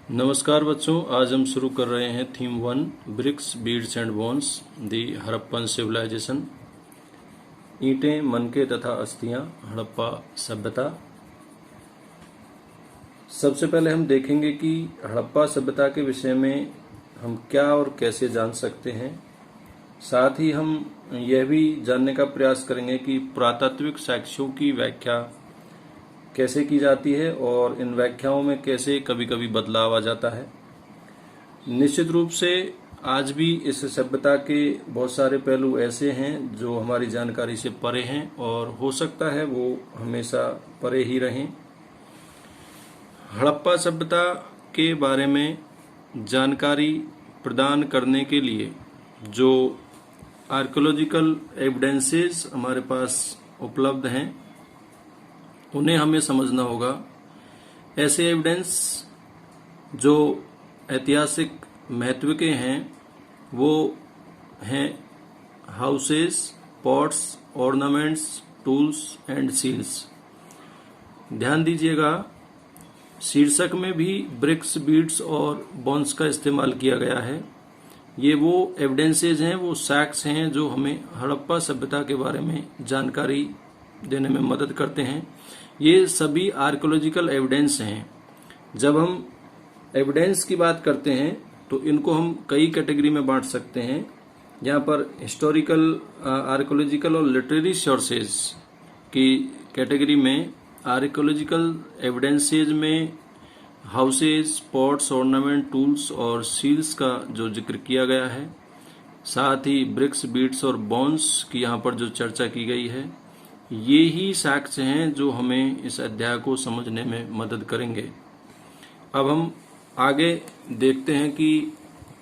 नमस्कार बच्चों, आज हम शुरू कर रहे हैं theme 1 bricks beads and bones the Harappan civilization. ईंटें, मनके तथा अस्थियां, हड़प्पा सभ्यता। सबसे पहले हम देखेंगे कि हड़प्पा सभ्यता के विषय में हम क्या और कैसे जान सकते हैं। साथ ही हम यह भी जानने का प्रयास करेंगे कि पुरातात्विक साक्ष्यों की व्याख्या कैसे की जाती है और इन व्याख्याओं में कैसे कभी कभी बदलाव आ जाता है। निश्चित रूप से आज भी इस सभ्यता के बहुत सारे पहलू ऐसे हैं जो हमारी जानकारी से परे हैं और हो सकता है वो हमेशा परे ही रहें। हड़प्पा सभ्यता के बारे में जानकारी प्रदान करने के लिए जो आर्कियोलॉजिकल एविडेंसेस हमारे पास उपलब्ध हैं उन्हें हमें समझना होगा। ऐसे एविडेंस जो ऐतिहासिक महत्व के हैं वो हैं houses, pots, ornaments, tools and seals. ध्यान दीजिएगा, शीर्षक में भी ब्रिक्स, बीड्स और बोन्स का इस्तेमाल किया गया है। ये वो एविडेंसेस हैं, वो सैक्स हैं जो हमें हड़प्पा सभ्यता के बारे में जानकारी देने में मदद करते हैं। ये सभी आर्कियोलॉजिकल एविडेंस हैं। जब हम एविडेंस की बात करते हैं तो इनको हम कई कैटेगरी में बांट सकते हैं। यहाँ पर हिस्टोरिकल, आर्कियोलॉजिकल और लिटरेरी सोर्सेज की कैटेगरी में आर्कियोलॉजिकल एविडेंसेज में हाउसेज, पॉट्स, ऑर्नामेंट, टूल्स और सील्स का जो जिक्र किया गया है, साथ ही ब्रिक्स, बीड्स और बोन्स की यहाँ पर जो चर्चा की गई है, ये ही साक्ष्य हैं जो हमें इस अध्याय को समझने में मदद करेंगे। अब हम आगे देखते हैं कि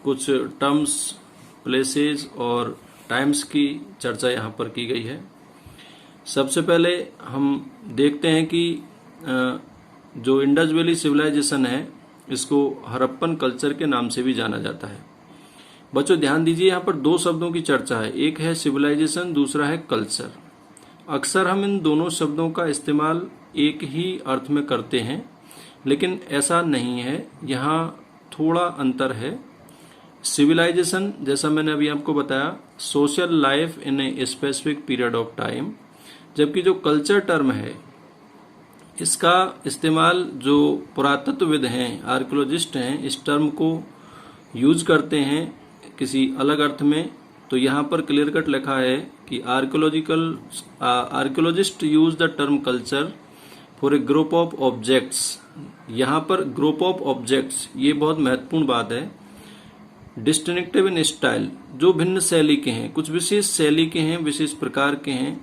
कुछ टर्म्स, प्लेसेस और टाइम्स की चर्चा यहाँ पर की गई है। सबसे पहले हम देखते हैं कि जो इंडस वैली सिविलाइजेशन है इसको हड़प्पन कल्चर के नाम से भी जाना जाता है। बच्चों ध्यान दीजिए, यहाँ पर दो शब्दों की चर्चा है, एक है सिविलाइजेशन, दूसरा है कल्चर। अक्सर हम इन दोनों शब्दों का इस्तेमाल एक ही अर्थ में करते हैं, लेकिन ऐसा नहीं है, यहाँ थोड़ा अंतर है। सिविलाइजेशन, जैसा मैंने अभी आपको बताया, social life in a specific period of time, जबकि जो कल्चर टर्म है इसका इस्तेमाल जो पुरातत्वविद हैं, आर्कियोलॉजिस्ट हैं, इस टर्म को यूज करते हैं किसी अलग अर्थ में। तो यहाँ पर क्लियर कट लिखा है कि archaeologist use the term culture for a group of objects. यहाँ पर ग्रुप ऑफ ऑब्जेक्ट्स, ये बहुत महत्वपूर्ण बात है। डिस्टिंक्टिव इन स्टाइल, जो भिन्न शैली के हैं, कुछ विशेष शैली के हैं, विशेष प्रकार के हैं,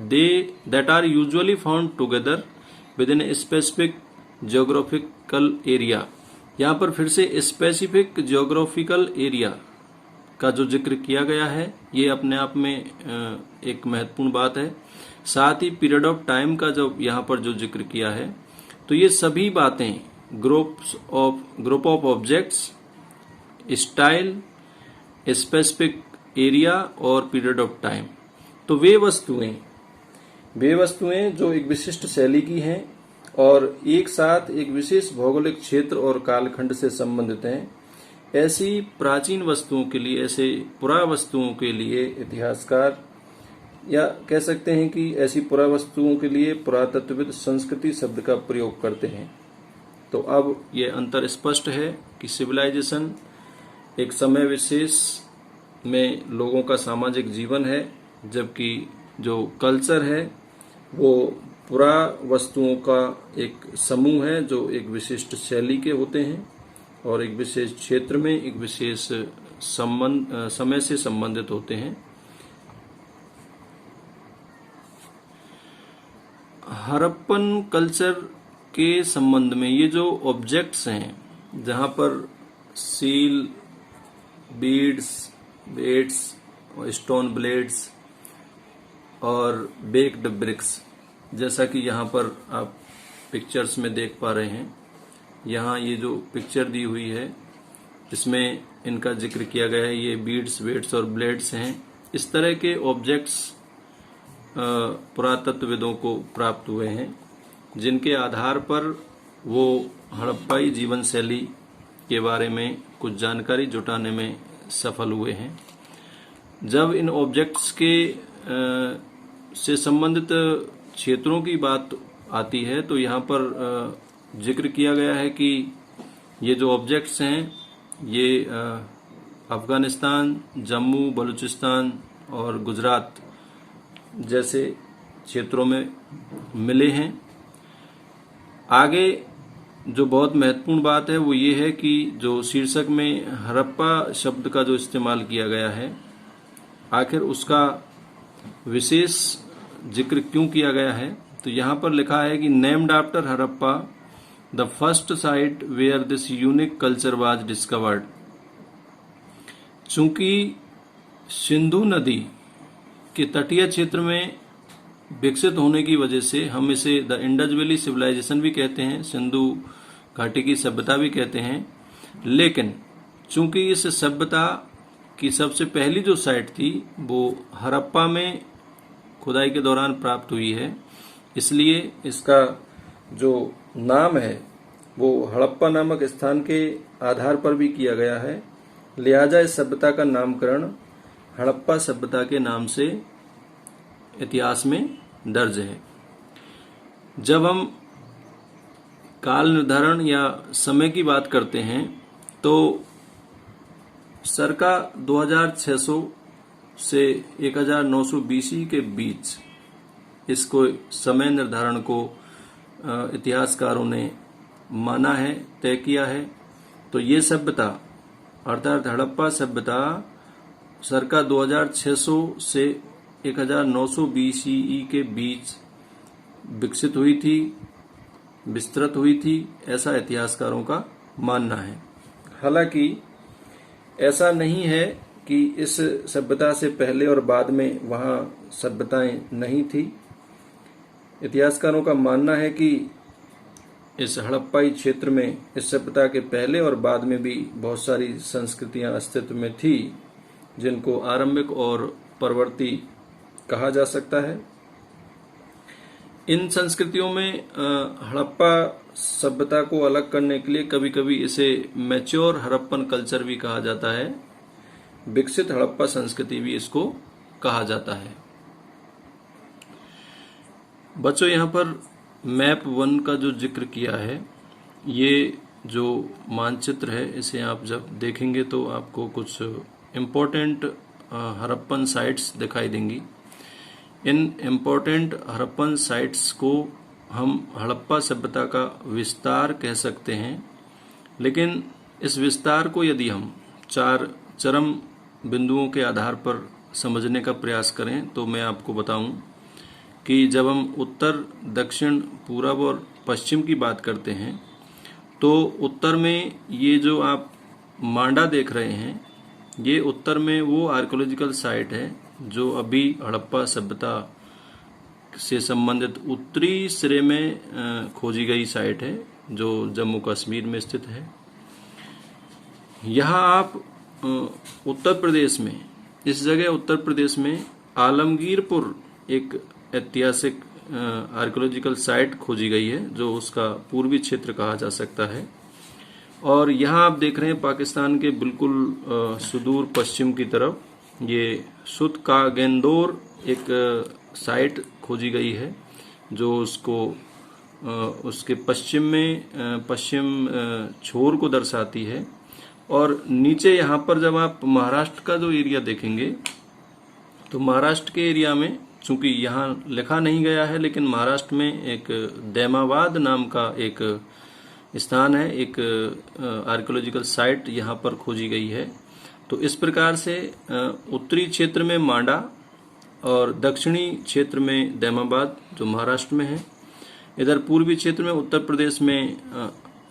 they that are usually found together with in a specific geographical area. यहाँ पर फिर से स्पेसिफिक जियोग्राफिकल एरिया का जो जिक्र किया गया है ये अपने आप में एक महत्वपूर्ण बात है। साथ ही पीरियड ऑफ टाइम का जो यहाँ पर जो जिक्र किया है, तो ये सभी बातें group of objects, style, specific area और पीरियड ऑफ टाइम, तो वे वस्तुएं जो एक विशिष्ट शैली की हैं और एक साथ एक विशेष भौगोलिक क्षेत्र और कालखंड से संबंधित हैं। ऐसी प्राचीन वस्तुओं के लिए, ऐसे पुरावस्तुओं के लिए इतिहासकार, या कह सकते हैं कि ऐसी पुरावस्तुओं के लिए पुरातत्वविद संस्कृति शब्द का प्रयोग करते हैं। तो अब ये अंतर स्पष्ट है कि सिविलाइजेशन एक समय विशेष में लोगों का सामाजिक जीवन है, जबकि जो कल्चर है वो पुरावस्तुओं का एक समूह है जो एक विशिष्ट शैली के होते हैं और एक विशेष क्षेत्र में एक विशेष समय से संबंधित होते हैं। हड़प्पन कल्चर के संबंध में ये जो ऑब्जेक्ट्स हैं, जहां पर seal, beads, weights, stone blades और बेक्ड ब्रिक्स, जैसा कि यहाँ पर आप पिक्चर्स में देख पा रहे हैं, यहाँ ये जो पिक्चर दी हुई है इसमें इनका जिक्र किया गया है। ये बीड्स, वेट्स और ब्लेड्स हैं। इस तरह के ऑब्जेक्ट्स पुरातत्वविदों को प्राप्त हुए हैं, जिनके आधार पर वो हड़प्पाई जीवन शैली के बारे में कुछ जानकारी जुटाने में सफल हुए हैं। जब इन ऑब्जेक्ट्स के से संबंधित क्षेत्रों की बात आती है तो यहाँ पर जिक्र किया गया है कि ये जो ऑब्जेक्ट्स हैं ये अफगानिस्तान, जम्मू, बलूचिस्तान और गुजरात जैसे क्षेत्रों में मिले हैं। आगे जो बहुत महत्वपूर्ण बात है वो ये है कि जो शीर्षक में हड़प्पा शब्द का जो इस्तेमाल किया गया है, आखिर उसका विशेष जिक्र क्यों किया गया है। तो यहाँ पर लिखा है कि named after Harappa the first site where this unique culture was discovered. चूंकि सिंधु नदी के तटीय क्षेत्र में विकसित होने की वजह से हम इसे द इंडस वैली सिविलाइजेशन भी कहते हैं, सिंधु घाटी की सभ्यता भी कहते हैं। लेकिन चूंकि इस सभ्यता की सबसे पहली जो साइट थी वो हड़प्पा में खुदाई के दौरान प्राप्त हुई है, इसलिए इसका जो नाम है वो हड़प्पा नामक स्थान के आधार पर भी किया गया है। लिहाजा इस सभ्यता का नामकरण हड़प्पा सभ्यता के नाम से इतिहास में दर्ज है। जब हम काल निर्धारण या समय की बात करते हैं तो सर्का 2600 से 1900 बीसी के बीच इसको समय निर्धारण को इतिहासकारों ने माना है, तय किया है। तो ये सभ्यता अर्थात हड़प्पा सभ्यता सर्का 2600 से 1900 बीसीई के बीच विकसित हुई थी, विस्तृत हुई थी, ऐसा इतिहासकारों का मानना है। हालांकि ऐसा नहीं है कि इस सभ्यता से पहले और बाद में वहां सभ्यताएं नहीं थी। इतिहासकारों का मानना है कि इस हड़प्पाई क्षेत्र में इस सभ्यता के पहले और बाद में भी बहुत सारी संस्कृतियां अस्तित्व में थी, जिनको आरंभिक और परवर्ती कहा जा सकता है। इन संस्कृतियों में हड़प्पा सभ्यता को अलग करने के लिए कभी कभी इसे मैच्योर हड़प्पन कल्चर भी कहा जाता है, विकसित हड़प्पा संस्कृति भी इसको कहा जाता है। बच्चों, यहाँ पर मैप 1 का जो जिक्र किया है, ये जो मानचित्र है इसे आप जब देखेंगे तो आपको कुछ इम्पोर्टेंट हड़प्पन साइट्स दिखाई देंगी। इन इम्पोर्टेंट हड़प्पन साइट्स को हम हड़प्पा सभ्यता का विस्तार कह सकते हैं। लेकिन इस विस्तार को यदि हम 4 चरम बिंदुओं के आधार पर समझने का प्रयास करें तो मैं आपको बताऊं कि जब हम उत्तर, दक्षिण, पूरब और पश्चिम की बात करते हैं तो उत्तर में ये जो आप मांडा देख रहे हैं, ये उत्तर में वो आर्कियोलॉजिकल साइट है जो अभी हड़प्पा सभ्यता से संबंधित उत्तरी सिरे में खोजी गई साइट है, जो जम्मू कश्मीर में स्थित है। यहाँ आप उत्तर प्रदेश में, इस जगह उत्तर प्रदेश में आलमगीरपुर एक ऐतिहासिक आर्कियोलॉजिकल साइट खोजी गई है, जो उसका पूर्वी क्षेत्र कहा जा सकता है। और यहाँ आप देख रहे हैं पाकिस्तान के बिल्कुल सुदूर पश्चिम की तरफ ये सुत का गेंदोर एक साइट खोजी गई है, जो उसको उसके पश्चिम में पश्चिम छोर को दर्शाती है। और नीचे यहाँ पर जब आप महाराष्ट्र का जो एरिया देखेंगे तो महाराष्ट्र के एरिया में, चूंकि यहाँ लिखा नहीं गया है, लेकिन महाराष्ट्र में एक दैमाबाद नाम का एक स्थान है, एक आर्कियोलॉजिकल साइट यहाँ पर खोजी गई है। तो इस प्रकार से उत्तरी क्षेत्र में मांडा और दक्षिणी क्षेत्र में दैमाबाद जो महाराष्ट्र में है, इधर पूर्वी क्षेत्र में उत्तर प्रदेश में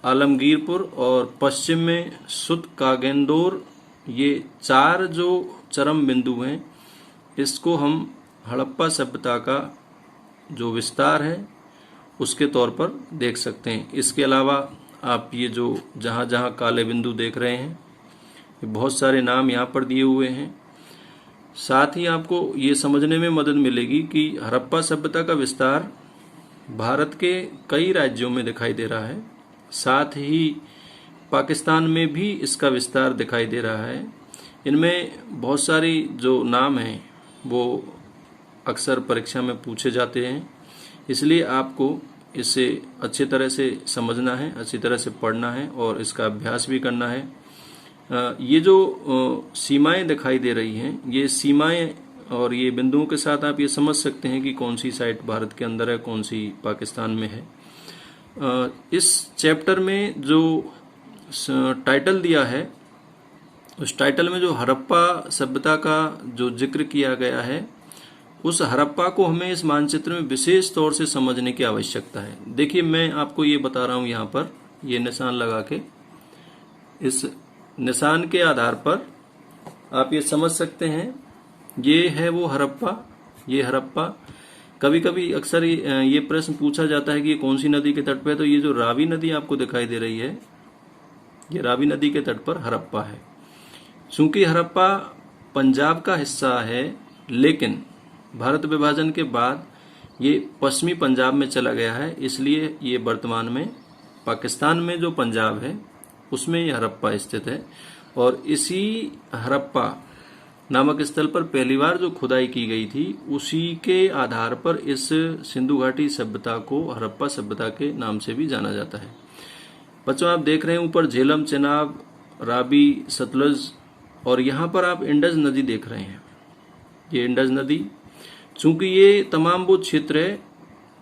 आलमगीरपुर और पश्चिम में सुत कागेंदोर, ये 4 जो चरम बिंदु हैं, इसको हम हड़प्पा सभ्यता का जो विस्तार है उसके तौर पर देख सकते हैं। इसके अलावा आप ये जो जहाँ जहाँ काले बिंदु देख रहे हैं, ये बहुत सारे नाम यहाँ पर दिए हुए हैं। साथ ही आपको ये समझने में मदद मिलेगी कि हड़प्पा सभ्यता का विस्तार भारत के कई राज्यों में दिखाई दे रहा है। साथ ही पाकिस्तान में भी इसका विस्तार दिखाई दे रहा है। इनमें बहुत सारी जो नाम हैं वो अक्सर परीक्षा में पूछे जाते हैं, इसलिए आपको इसे अच्छी तरह से समझना है, अच्छी तरह से पढ़ना है और इसका अभ्यास भी करना है। ये जो सीमाएं दिखाई दे रही हैं, ये सीमाएं और ये बिंदुओं के साथ आप ये समझ सकते हैं कि कौन सी साइट भारत के अंदर है, कौन सी पाकिस्तान में है। इस चैप्टर में जो टाइटल दिया है, उस टाइटल में जो हड़प्पा सभ्यता का जो जिक्र किया गया है, उस हड़प्पा को हमें इस मानचित्र में विशेष तौर से समझने की आवश्यकता है। देखिए, मैं आपको ये बता रहा हूं, यहाँ पर ये निशान लगा के, इस निशान के आधार पर आप ये समझ सकते हैं, ये है वो हड़प्पा, ये हड़प्पा। कभी कभी अक्सर ये प्रश्न पूछा जाता है कि ये कौन सी नदी के तट पे है, तो ये जो रावी नदी आपको दिखाई दे रही है, ये रावी नदी के तट पर हड़प्पा है। चूंकि हड़प्पा पंजाब का हिस्सा है, लेकिन भारत विभाजन के बाद ये पश्चिमी पंजाब में चला गया है, इसलिए ये वर्तमान में पाकिस्तान में जो पंजाब है उसमें ये हड़प्पा स्थित है। और इसी हड़प्पा नामक स्थल पर पहली बार जो खुदाई की गई थी, उसी के आधार पर इस सिंधु घाटी सभ्यता को हड़प्पा सभ्यता के नाम से भी जाना जाता है। बच्चों, आप देख रहे हैं ऊपर झेलम, चेनाब, रावी, सतलज, और यहाँ पर आप इंडस नदी देख रहे हैं, ये इंडस नदी। चूंकि ये तमाम वो क्षेत्र है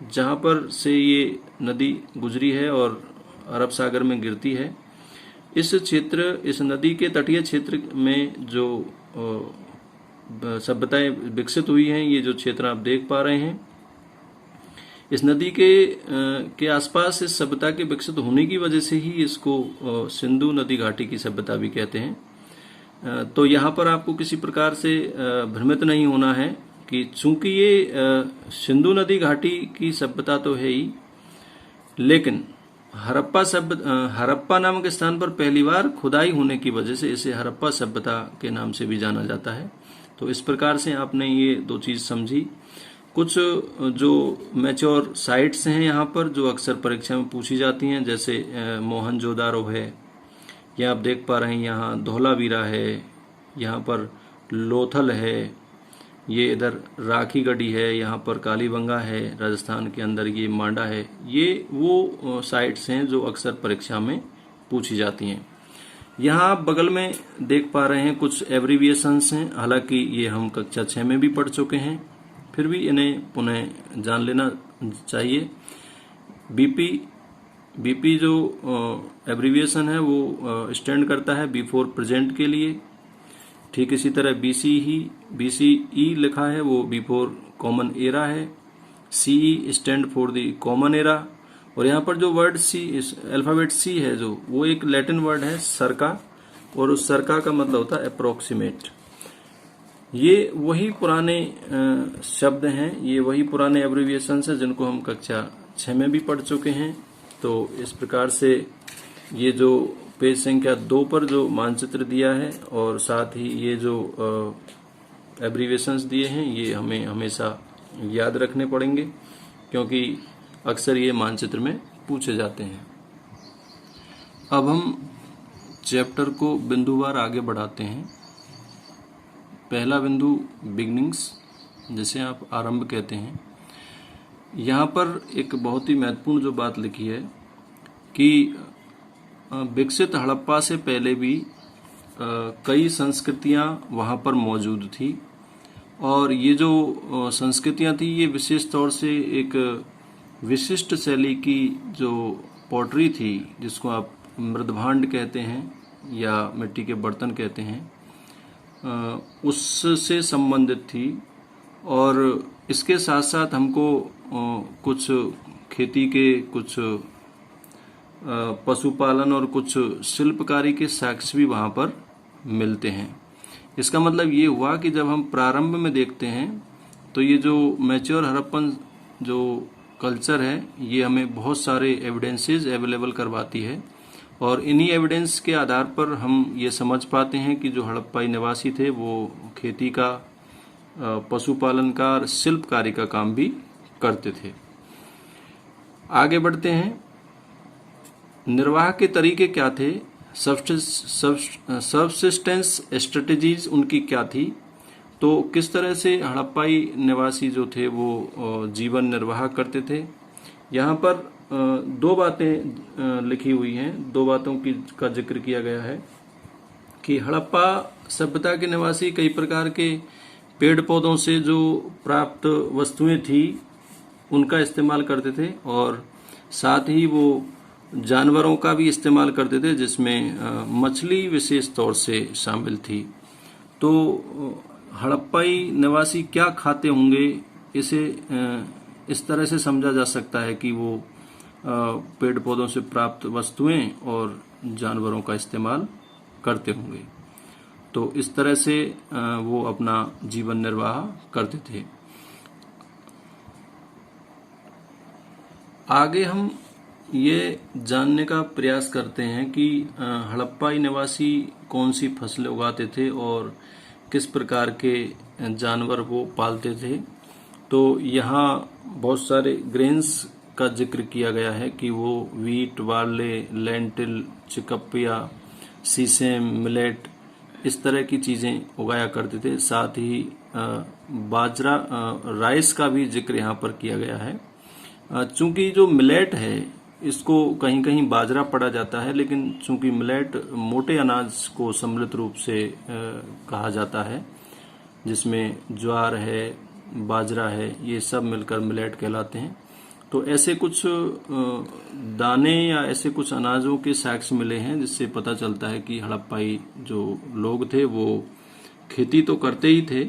जहाँ पर से ये नदी गुजरी है और अरब सागर में गिरती है, इस क्षेत्र, इस नदी के तटीय क्षेत्र में जो सभ्यताएं विकसित हुई हैं, ये जो क्षेत्र आप देख पा रहे हैं, इस नदी के आसपास इस सभ्यता के विकसित होने की वजह से ही इसको सिंधु नदी घाटी की सभ्यता भी कहते हैं। तो यहाँ पर आपको किसी प्रकार से भ्रमित नहीं होना है कि चूंकि ये सिंधु नदी घाटी की सभ्यता तो है ही, लेकिन हड़प्पा नामक स्थान पर पहली बार खुदाई होने की वजह से इसे हड़प्पा सभ्यता के नाम से भी जाना जाता है। तो इस प्रकार से आपने ये दो चीज समझी। कुछ जो मैच्योर साइट्स हैं यहाँ पर, जो अक्सर परीक्षा में पूछी जाती हैं, जैसे मोहनजोदारो है, ये आप देख पा रहे हैं, यहाँ धौलावीरा है, यहाँ पर लोथल है, ये इधर राखी गढ़ी है, यहाँ पर कालीबंगा है, राजस्थान के अंदर ये मांडा है। ये वो साइट्स हैं जो अक्सर परीक्षा में पूछी जाती हैं। यहाँ आप बगल में देख पा रहे हैं कुछ एब्रीविएशंस हैं, हालांकि ये हम कक्षा 6 में भी पढ़ चुके हैं, फिर भी इन्हें पुनः जान लेना चाहिए। बीपी जो एब्रीविएशन है वो स्टैंड करता है बिफोर प्रेजेंट के लिए। ठीक इसी तरह बीसीई लिखा है, वो बिफोर कॉमन एरा है। CE stand for the common era. और यहाँ पर जो वर्ड सी, अल्फाबेट सी है, जो वो एक लैटिन वर्ड है सरका, और उस सरका का मतलब होता है अप्रोक्सीमेट। ये वही पुराने शब्द हैं, ये वही पुराने एब्रीविएशंस हैं जिनको हम कक्षा 6 में भी पढ़ चुके हैं। तो इस प्रकार से ये जो पेज संख्या 2 पर जो मानचित्र दिया है और साथ ही ये जो एब्रीविएशंस दिए हैं, ये हमें हमेशा याद रखने पड़ेंगे, क्योंकि अक्सर ये मानचित्र में पूछे जाते हैं। अब हम चैप्टर को बिंदुवार आगे बढ़ाते हैं। पहला बिंदु बिगनिंग्स, जिसे आप आरंभ कहते हैं। यहाँ पर एक बहुत ही महत्वपूर्ण जो बात लिखी है कि विकसित हड़प्पा से पहले भी कई संस्कृतियाँ वहाँ पर मौजूद थी, और ये जो संस्कृतियाँ थी, ये विशेष तौर से एक विशिष्ट शैली की जो पॉटरी थी, जिसको आप मृदभांड कहते हैं या मिट्टी के बर्तन कहते हैं, उससे संबंधित थी। और इसके साथ साथ हमको कुछ खेती के, कुछ पशुपालन और कुछ शिल्पकारी के साक्ष्य भी वहाँ पर मिलते हैं। इसका मतलब ये हुआ कि जब हम प्रारंभ में देखते हैं तो ये जो मैच्योर हड़प्पन जो कल्चर है, ये हमें बहुत सारे एविडेंसेस अवेलेबल करवाती है, और इन्हीं एविडेंस के आधार पर हम ये समझ पाते हैं कि जो हड़प्पाई निवासी थे वो खेती का, पशुपालन का और शिल्पकारी का काम भी करते थे। आगे बढ़ते हैं। निर्वाह के तरीके क्या थे, सबसिस्टेंस स्ट्रेटजीज उनकी क्या थी, तो किस तरह से हड़प्पाई निवासी जो थे वो जीवन निर्वाह करते थे। यहाँ पर दो बातें लिखी हुई हैं, दो बातों का जिक्र किया गया है कि हड़प्पा सभ्यता के निवासी कई प्रकार के पेड़ पौधों से जो प्राप्त वस्तुएं थी उनका इस्तेमाल करते थे, और साथ ही वो जानवरों का भी इस्तेमाल करते थे, जिसमें मछली विशेष तौर से शामिल थी। तो हड़प्पाई निवासी क्या खाते होंगे, इसे इस तरह से समझा जा सकता है कि वो पेड़ पौधों से प्राप्त वस्तुएं और जानवरों का इस्तेमाल करते होंगे। तो इस तरह से वो अपना जीवन निर्वाह करते थे। आगे हम ये जानने का प्रयास करते हैं कि हड़प्पाई निवासी कौन सी फसलें उगाते थे और किस प्रकार के जानवर वो पालते थे। तो यहाँ बहुत सारे ग्रेन्स का जिक्र किया गया है कि वो wheat, barley, lentil, chickpea, sesame, millet, इस तरह की चीजें उगाया करते थे। साथ ही बाजरा, राइस का भी जिक्र यहाँ पर किया गया है। चूंकि जो मिलेट है इसको कहीं कहीं बाजरा पढ़ा जाता है, लेकिन चूंकि मिलेट मोटे अनाज को सम्मिलित रूप से कहा जाता है, जिसमें ज्वार है, बाजरा है, ये सब मिलकर मिलेट कहलाते हैं। तो ऐसे कुछ दाने या ऐसे कुछ अनाजों के साक्ष्य मिले हैं, जिससे पता चलता है कि हड़प्पाई जो लोग थे वो खेती तो करते ही थे,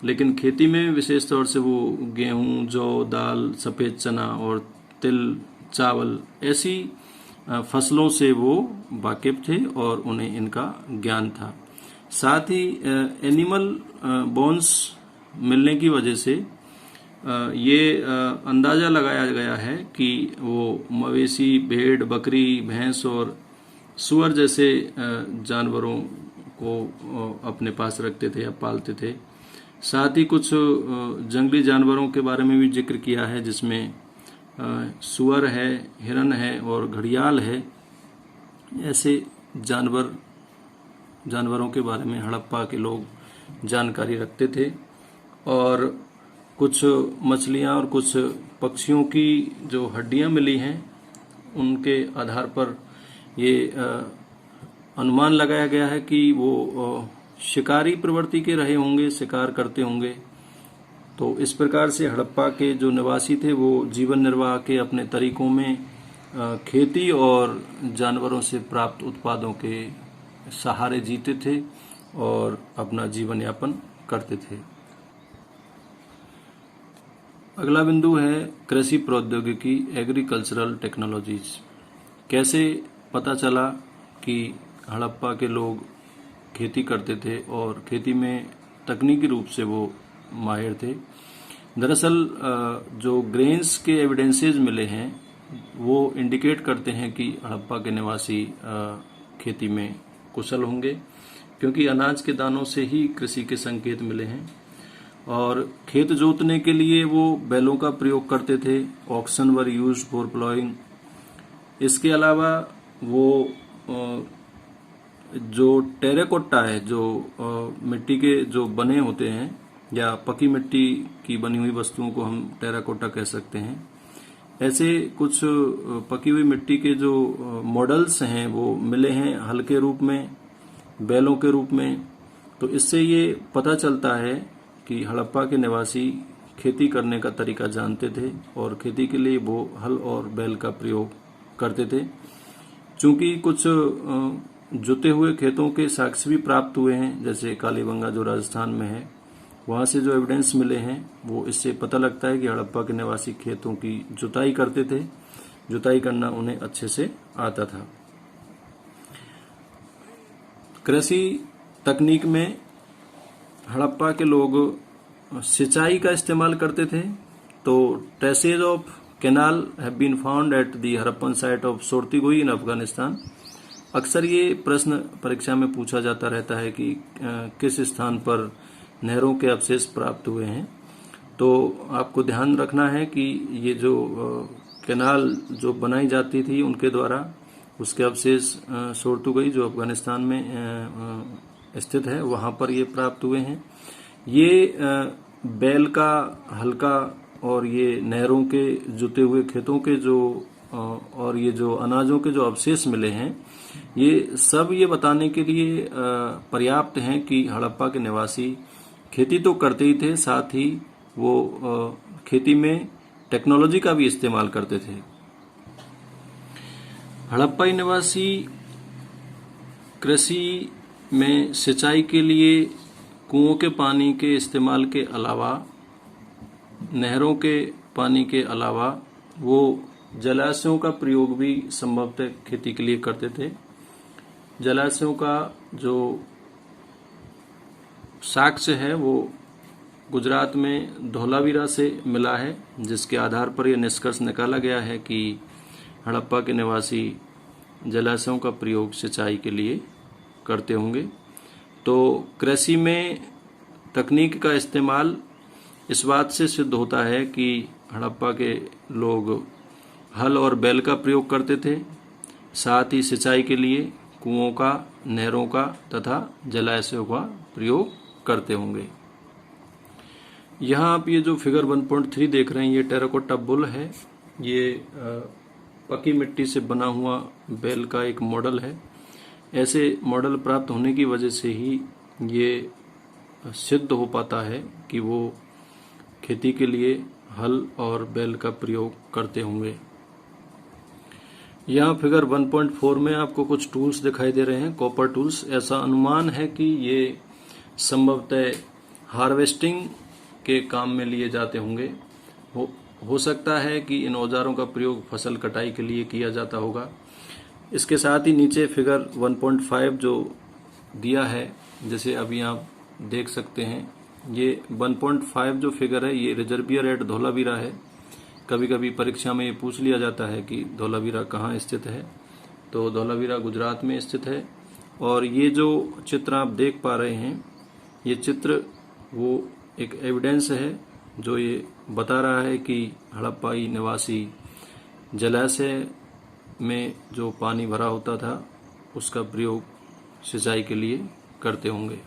लेकिन खेती में विशेष तौर से वो गेहूं, जौ, दाल, सफेद चना और तिल, चावल, ऐसी फसलों से वो वाकिफ थे और उन्हें इनका ज्ञान था। साथ ही एनिमल बोन्स मिलने की वजह से ये अंदाजा लगाया गया है कि वो मवेशी, भेड़, बकरी, भैंस और सुअर जैसे जानवरों को अपने पास रखते थे या पालते थे। साथ ही कुछ जंगली जानवरों के बारे में भी जिक्र किया है, जिसमें सुअर है, हिरन है और घड़ियाल है। ऐसे जानवरों के बारे में हड़प्पा के लोग जानकारी रखते थे। और कुछ मछलियां और कुछ पक्षियों की जो हड्डियां मिली हैं उनके आधार पर ये अनुमान लगाया गया है कि वो शिकारी प्रवृत्ति के रहे होंगे, शिकार करते होंगे। तो इस प्रकार से हड़प्पा के जो निवासी थे वो जीवन निर्वाह के अपने तरीकों में खेती और जानवरों से प्राप्त उत्पादों के सहारे जीते थे और अपना जीवन यापन करते थे। अगला बिंदु है कृषि प्रौद्योगिकी, एग्रीकल्चरल टेक्नोलॉजीज। कैसे पता चला कि हड़प्पा के लोग खेती करते थे और खेती में तकनीकी रूप से वो माहिर थे। दरअसल जो ग्रेन्स के एविडेंसेस मिले हैं वो इंडिकेट करते हैं कि हड़प्पा के निवासी खेती में कुशल होंगे, क्योंकि अनाज के दानों से ही कृषि के संकेत मिले हैं। और खेत जोतने के लिए वो बैलों का प्रयोग करते थे। Oxen were used for ploughing. इसके अलावा वो जो टेराकोटा है, जो मिट्टी के जो बने होते हैं या पकी मिट्टी की बनी हुई वस्तुओं को हम टेराकोटा कह सकते हैं, ऐसे कुछ पकी हुई मिट्टी के जो मॉडल्स हैं वो मिले हैं हल के रूप में, बैलों के रूप में। तो इससे ये पता चलता है कि हड़प्पा के निवासी खेती करने का तरीका जानते थे और खेती के लिए वो हल और बैल का प्रयोग करते थे। चूंकि कुछ जुते हुए खेतों के साक्ष्य भी प्राप्त हुए हैं, जैसे कालीबंगा जो राजस्थान में है, वहां से जो एविडेंस मिले हैं वो इससे पता लगता है कि हड़प्पा के निवासी खेतों की जुताई करते थे। जुताई करना उन्हें अच्छे से आता था। कृषि तकनीक में हड़प्पा के लोग सिंचाई का इस्तेमाल करते थे। तो traces of canal have been found at the Harappan site of Shortughai in Afghanistan. अक्सर ये प्रश्न परीक्षा में पूछा जाता रहता है कि किस स्थान पर नहरों के अवशेष प्राप्त हुए हैं। तो आपको ध्यान रखना है कि ये जो कैनाल जो बनाई जाती थी उनके द्वारा उसके अवशेष सोर्तुगई जो अफगानिस्तान में स्थित है वहाँ पर ये प्राप्त हुए हैं। ये बैल का हल्का और ये नहरों के जुते हुए खेतों के जो और ये जो अनाजों के जो अवशेष मिले हैं, ये सब ये बताने के लिए पर्याप्त हैं कि हड़प्पा के निवासी खेती तो करते ही थे, साथ ही वो खेती में टेक्नोलॉजी का भी इस्तेमाल करते थे। हड़प्पाई निवासी कृषि में सिंचाई के लिए कुओं के पानी के इस्तेमाल के अलावा, नहरों के पानी के अलावा वो जलाशयों का प्रयोग भी संभवतः खेती के लिए करते थे। जलाशयों का जो साक्ष्य है वो गुजरात में धोलावीरा से मिला है, जिसके आधार पर यह निष्कर्ष निकाला गया है कि हड़प्पा के निवासी जलाशयों का प्रयोग सिंचाई के लिए करते होंगे। तो कृषि में तकनीक का इस्तेमाल इस बात से सिद्ध होता है कि हड़प्पा के लोग हल और बैल का प्रयोग करते थे, साथ ही सिंचाई के लिए कुओं का, नहरों का तथा जलाशयों का प्रयोग करते होंगे। यहाँ आप ये जो फिगर 1.3 देख रहे हैं, ये टेराकोटा बुल है। ये पकी मिट्टी से बना हुआ बैल का एक मॉडल है। ऐसे मॉडल प्राप्त होने की वजह से ही ये सिद्ध हो पाता है कि वो खेती के लिए हल और बैल का प्रयोग करते होंगे। यहाँ फिगर 1.4 में आपको कुछ टूल्स दिखाई दे रहे हैं, कॉपर टूल्स। ऐसा अनुमान है कि ये संभवतः हार्वेस्टिंग के काम में लिए जाते होंगे। हो सकता है कि इन औजारों का प्रयोग फसल कटाई के लिए किया जाता होगा। इसके साथ ही नीचे फिगर 1.5 जो दिया है, जैसे अभी आप देख सकते हैं, ये 1.5 जो फिगर है ये रिजर्वियर एट धोलावीरा है। कभी कभी परीक्षा में ये पूछ लिया जाता है कि धोलावीरा कहाँ स्थित है, तो धोलावीरा गुजरात में स्थित है। और ये जो चित्र आप देख पा रहे हैं, ये चित्र वो एक एविडेंस है जो ये बता रहा है कि हड़प्पाई निवासी जलाशय में जो पानी भरा होता था उसका प्रयोग सिंचाई के लिए करते होंगे।